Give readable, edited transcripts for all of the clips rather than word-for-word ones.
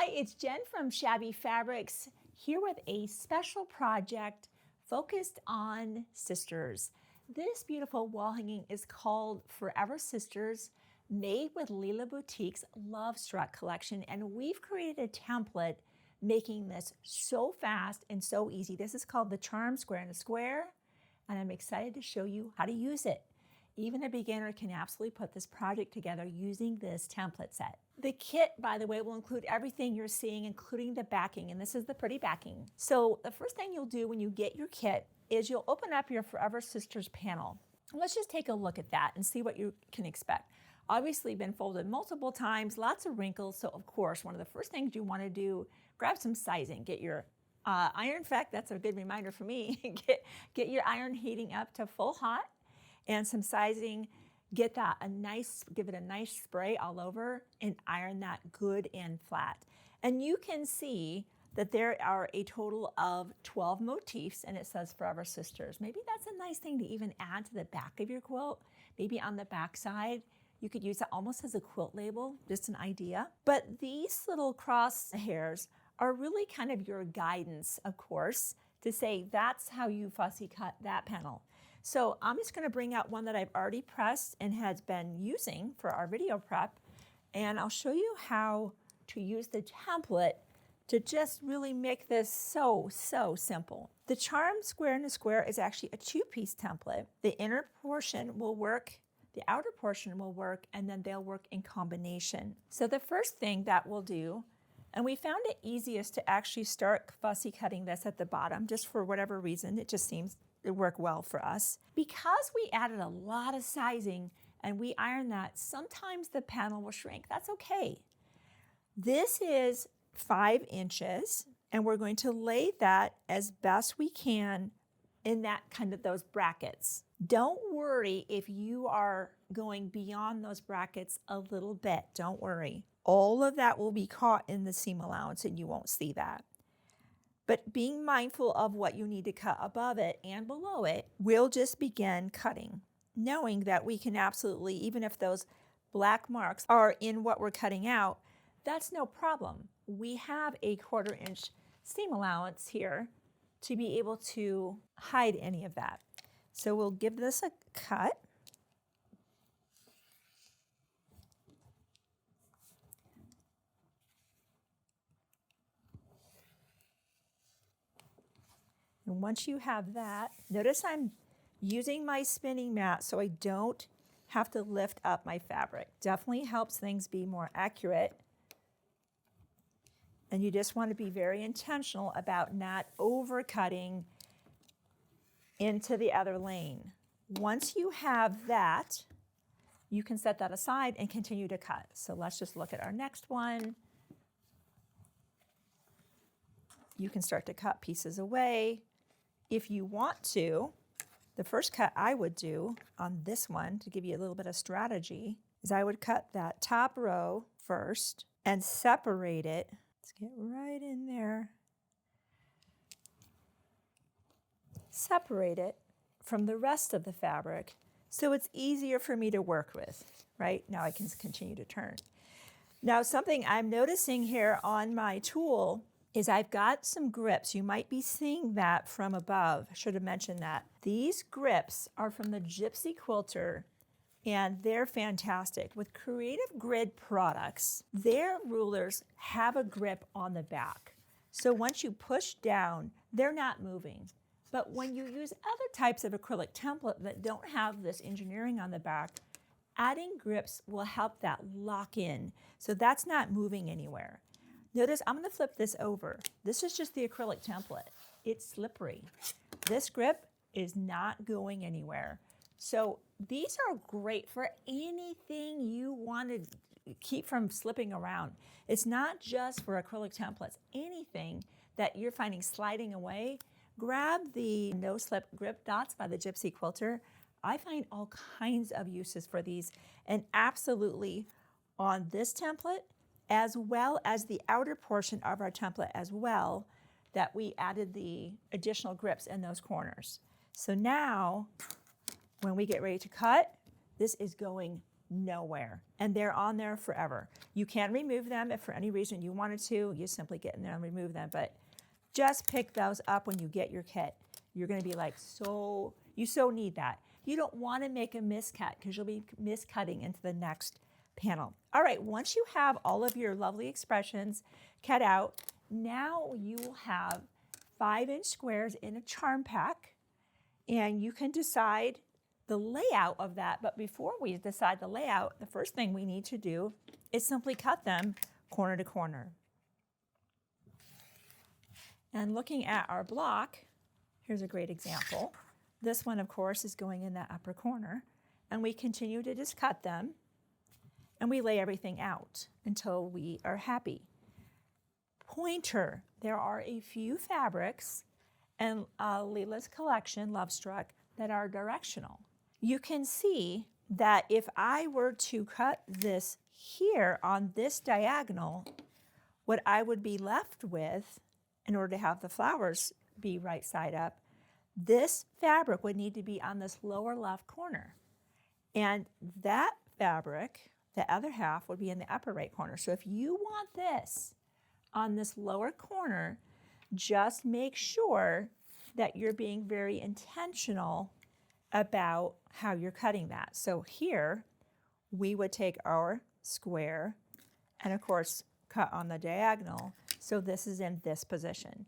Hi, it's Jen from Shabby Fabrics here with a special project focused on sisters. This beautiful wall hanging is called Forever Sisters, made with Leela Boutique's Love Struck collection, and we've created a template making this so fast and so easy. This is called the Charm Square in a Square, and I'm excited to show you how to use it. Even a beginner can absolutely put this project together using this template set. The kit, by the way, will include everything you're seeing, including the backing, and this is the pretty backing. So the first thing you'll do when you get your kit is you'll open up your Forever Sisters panel. Let's just take a look at that and see what you can expect. Obviously been folded multiple times, lots of wrinkles, so of course one of the first things you want to do, grab some sizing, get your iron. In fact, that's a good reminder for me, get your iron heating up to full hot, and some sizing, give it a nice spray all over and iron that good and flat. And you can see that there are a total of 12 motifs and it says Forever Sisters. Maybe that's a nice thing to even add to the back of your quilt. Maybe on the back side, you could use it almost as a quilt label, just an idea. But these little cross hairs are really kind of your guidance, of course, to say that's how you fussy cut that panel. So I'm just going to bring out one that I've already pressed and has been using for our video prep, and I'll show you how to use the template to just really make this so simple. The Charm Square in a Square is actually a two-piece template. The inner portion will work, the outer portion will work, and then they'll work in combination. So the first thing that we'll do, and we found it easiest to actually start fussy cutting this at the bottom, just for whatever reason, it just seems to work well for us. Because we added a lot of sizing and we ironed that, sometimes the panel will shrink. That's okay. This is 5 inches, and we're going to lay that as best we can in that kind of those brackets. Don't worry if you are going beyond those brackets a little bit. Don't worry. All of that will be caught in the seam allowance and you won't see that. But being mindful of what you need to cut above it and below it, we'll just begin cutting, knowing that we can absolutely, even if those black marks are in what we're cutting out, that's no problem. We have a 1/4 inch seam allowance here to be able to hide any of that. So we'll give this a cut. And once you have that, notice I'm using my spinning mat so I don't have to lift up my fabric. Definitely helps things be more accurate. And you just want to be very intentional about not overcutting into the other lane. Once you have that, you can set that aside and continue to cut. So let's just look at our next one. You can start to cut pieces away. If you want to, the first cut I would do on this one, to give you a little bit of strategy, is I would cut that top row first and separate it. Let's get right in there. Separate it from the rest of the fabric so it's easier for me to work with, right? Now I can continue to turn. Now something I'm noticing here on my tool is I've got some grips. You might be seeing that from above. I should have mentioned that. These grips are from the Gypsy Quilter, and they're fantastic. With Creative Grid products, their rulers have a grip on the back. So once you push down, they're not moving. But when you use other types of acrylic template that don't have this engineering on the back, adding grips will help that lock in. So that's not moving anywhere. Notice I'm going to flip this over. This is just the acrylic template. It's slippery. This grip is not going anywhere. So these are great for anything you want to keep from slipping around. It's not just for acrylic templates. Anything that you're finding sliding away, grab the no slip grip dots by the Gypsy Quilter. I find all kinds of uses for these, and absolutely on this template, as well as the outer portion of our template as well, that we added the additional grips in those corners. So now, when we get ready to cut, this is going nowhere, and they're on there forever. You can remove them if for any reason you wanted to. You simply get in there and remove them, but just pick those up when you get your kit. You're going to be like, you so need that. You don't want to make a miscut because you'll be miscutting into the next panel. All right, once you have all of your lovely expressions cut out, now you will have 5-inch squares in a charm pack, and you can decide the layout of that. But before we decide the layout, the first thing we need to do is simply cut them corner to corner. And looking at our block, here's a great example. This one, of course, is going in that upper corner, and we continue to just cut them, and we lay everything out until we are happy. Pointer, there are a few fabrics in Leela's collection, Love Struck, that are directional. You can see that if I were to cut this here on this diagonal, what I would be left with, in order to have the flowers be right side up, this fabric would need to be on this lower left corner. And that fabric, the other half, would be in the upper right corner. So if you want this on this lower corner, just make sure that you're being very intentional about how you're cutting that. So here, we would take our square and, of course, cut on the diagonal. So this is in this position.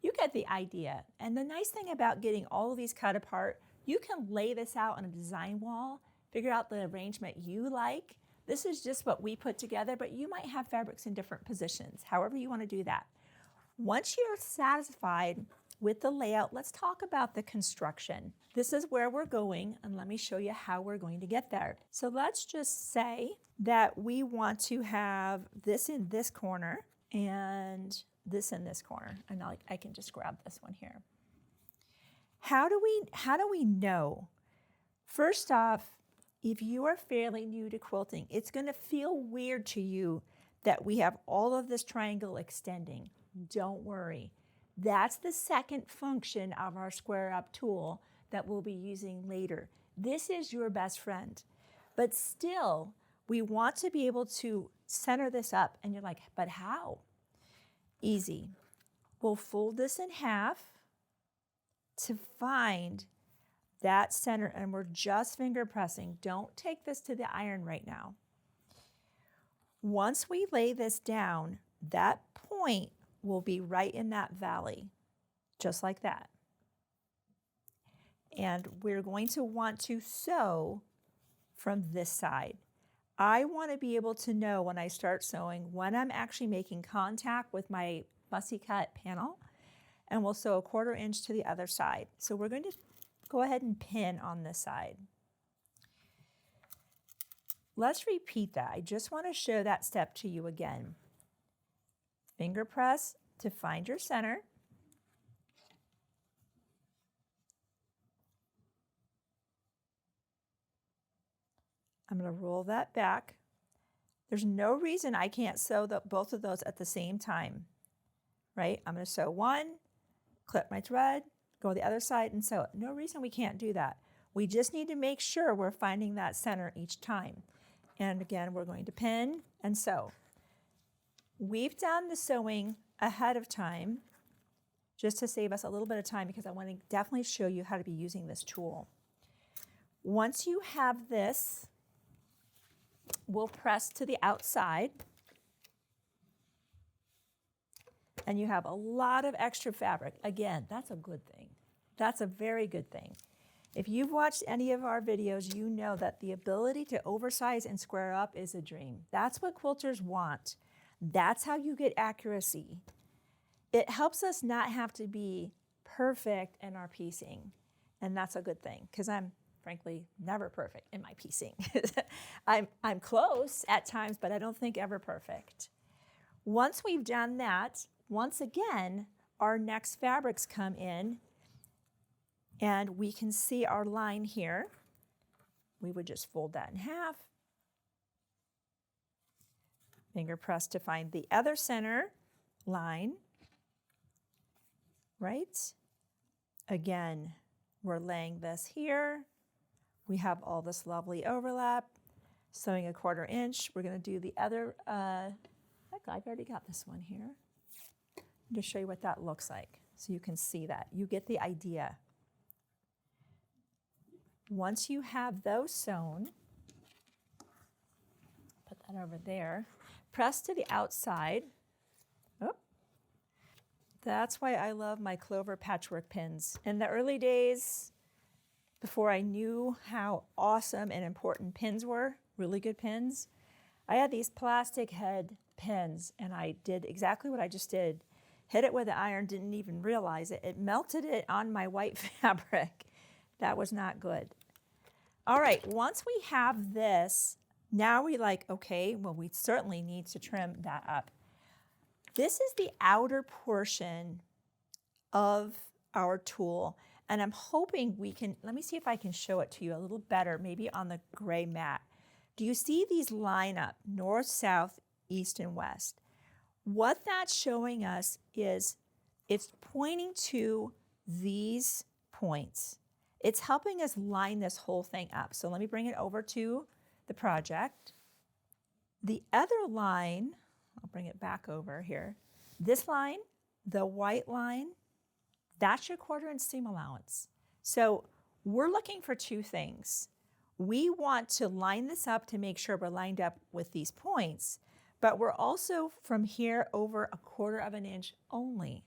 You get the idea. And the nice thing about getting all of these cut apart, you can lay this out on a design wall, figure out the arrangement you like. This is just what we put together, but you might have fabrics in different positions, however you want to do that. Once you're satisfied with the layout, let's talk about the construction. This is where we're going, and let me show you how we're going to get there. So let's just say that we want to have this in this corner and this in this corner, and I can just grab this one here. How do we know? First off, if you are fairly new to quilting, it's going to feel weird to you that we have all of this triangle extending. Don't worry. That's the second function of our square up tool that we'll be using later. This is your best friend. But still, we want to be able to center this up. And you're like, but how? Easy. We'll fold this in half to find that center, and we're just finger pressing. Don't take this to the iron right now. Once we lay this down, that point will be right in that valley, just like that. And we're going to want to sew from this side. I want to be able to know when I start sewing when I'm actually making contact with my fussy cut panel, and we'll sew 1/4 inch to the other side. So we're going to go ahead and pin on this side. Let's repeat that. I just want to show that step to you again. Finger press to find your center. I'm going to roll that back. There's no reason I can't sew both of those at the same time, right? I'm going to sew one, clip my thread, go the other side and sew it. No reason we can't do that. We just need to make sure we're finding that center each time. And again, we're going to pin and sew. We've done the sewing ahead of time just to save us a little bit of time because I want to definitely show you how to be using this tool. Once you have this, we'll press to the outside. And you have a lot of extra fabric. Again, that's a good thing. That's a very good thing. If you've watched any of our videos, you know that the ability to oversize and square up is a dream. That's what quilters want. That's how you get accuracy. It helps us not have to be perfect in our piecing. And that's a good thing because I'm frankly never perfect in my piecing. I'm close at times, but I don't think ever perfect. Once we've done that, once again, our next fabrics come in and we can see our line here. We would just fold that in half. Finger press to find the other center line, right? Again, we're laying this here. We have all this lovely overlap. sewing a 1/4 inch. We're going to do the other, heck, I've already got this one here. To show you what that looks like so you can see that. You get the idea. Once you have those sewn, put that over there, press to the outside. Oh, that's why I love my Clover patchwork pins. In the early days, before I knew how awesome and important pins were, really good pins, I had these plastic head pins, and I did exactly what I just did. Hit it with the iron, didn't even realize it. It melted it on my white fabric. That was not good. All right, once we have this, now we like, okay, well, we certainly need to trim that up. This is the outer portion of our tool, and I'm hoping we can, let me see if I can show it to you a little better, maybe on the gray mat. Do you see these line up, north, south, east, and west? What that's showing us is it's pointing to these points. It's helping us line this whole thing up. So let me bring it over to the project. The other line, I'll bring it back over here. This line, the white line, that's your 1/4 inch seam allowance. So we're looking for two things. We want to line this up to make sure we're lined up with these points, but we're also from here over a 1/4 inch only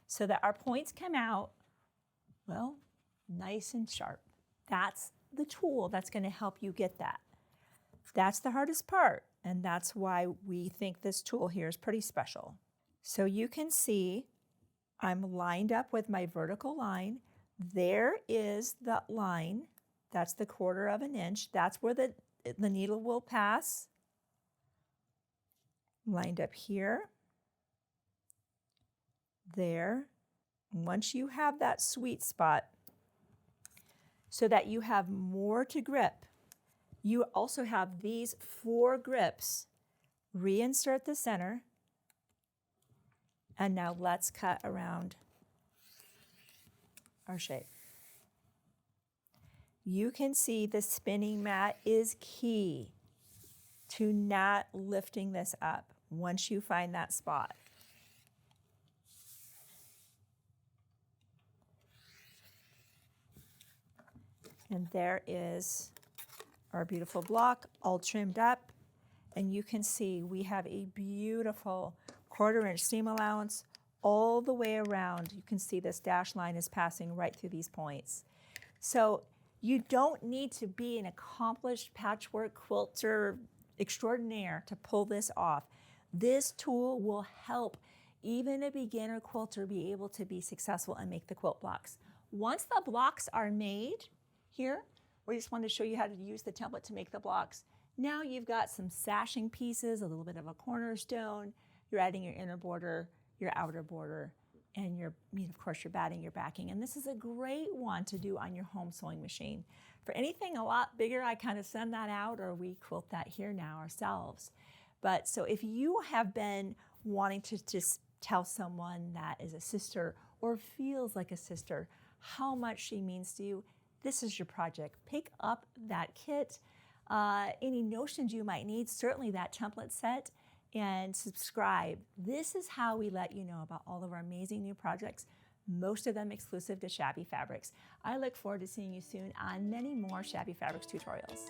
so that our points come out, well, nice and sharp. That's the tool that's going to help you get that. That's the hardest part, and that's why we think this tool here is pretty special. So you can see I'm lined up with my vertical line. There is the line. That's the 1/4 inch. That's where the needle will pass. Lined up here, there. Once you have that sweet spot so that you have more to grip, you also have these 4 grips. Reinsert the center, and now let's cut around our shape. You can see the spinning mat is key to not lifting this up once you find that spot. And there is our beautiful block all trimmed up. And you can see we have a beautiful 1/4 inch seam allowance all the way around. You can see this dash line is passing right through these points. So you don't need to be an accomplished patchwork quilter extraordinaire to pull this off. This tool will help even a beginner quilter be able to be successful and make the quilt blocks. Once the blocks are made, here, we just wanted to show you how to use the template to make the blocks. Now you've got some sashing pieces, a little bit of a cornerstone. You're adding your inner border, your outer border, and of course, your batting, your backing. And this is a great one to do on your home sewing machine. For anything a lot bigger, I kind of send that out, or we quilt that here now ourselves. But so if you have been wanting to just tell someone that is a sister or feels like a sister how much she means to you, this is your project. Pick up that kit. Any notions you might need, certainly that template set, and subscribe. This is how we let you know about all of our amazing new projects, most of them exclusive to Shabby Fabrics. I look forward to seeing you soon on many more Shabby Fabrics tutorials.